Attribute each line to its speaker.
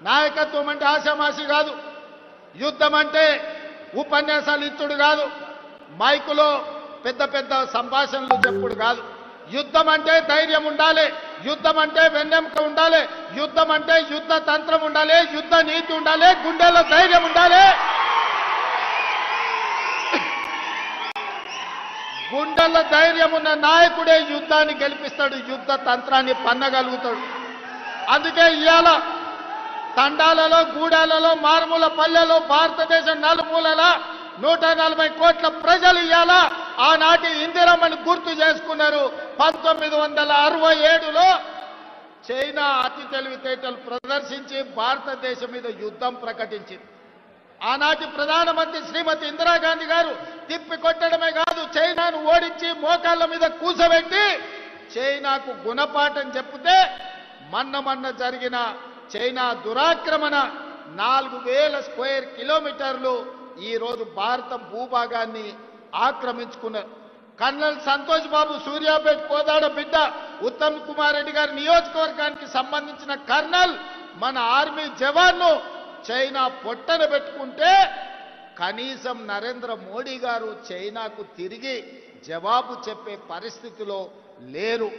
Speaker 1: నాయకత్వం అంటే ఆషామాషి కాదు. యుద్ధం అంటే ఉపన్యాసాలు ఇచ్చుడు కాదు, మైకులో పెద్ద పెద్ద సంభాషణలు చెప్పుడు కాదు. యుద్ధం అంటే ధైర్యం ఉండాలి, యుద్ధం అంటే వెన్నెముక ఉండాలి, యుద్ధం అంటే యుద్ధ తంత్రం ఉండాలి, యుద్ధ నీతి ఉండాలి, గుండెల్లో ధైర్యం ఉండాలి. గుండెల్లో ధైర్యం ఉన్న నాయకుడే యుద్ధాన్ని గెలిపిస్తాడు, యుద్ధ తంత్రాన్ని పన్నగలుగుతాడు. అందుకే ఇవాళ తండాలలో, గూడాలలో, మారుమూల పల్లెలో, భారతదేశం నలుమూలల 140 కోట్ల ప్రజలు ఇవాళ ఆనాటి ఇందిరమ్మని గుర్తు చేసుకున్నారు. 1967లో చైనా అతి తెలివితేటలు ప్రదర్శించి భారతదేశం మీద యుద్ధం ప్రకటించింది. ఆనాటి ప్రధానమంత్రి శ్రీమతి ఇందిరాగాంధీ గారు తిప్పి కొట్టడమే కాదు, చైనాను ఓడించి మోకాళ్ళ మీద కూసబెట్టి చైనాకు గుణపాఠం చెప్తే మొన్న జరిగిన చైనా దురాక్రమణ 4000 స్క్వేర్ కిలోమీటర్లు ఈ రోజు భారత భూభాగాన్ని ఆక్రమించుకున్నారు. కర్నల్ సంతోష్ బాబు సూర్యాపేట కోదాడ బిడ్డ, ఉత్తమ్ కుమార్ రెడ్డి గారి నియోజకవర్గానికి సంబంధించిన కర్నల్ మన ఆర్మీ జవాన్ను చైనా పొట్టన పెట్టుకుంటే కనీసం నరేంద్ర మోడీ గారు చైనాకు తిరిగి జవాబు చెప్పే పరిస్థితిలో లేరు.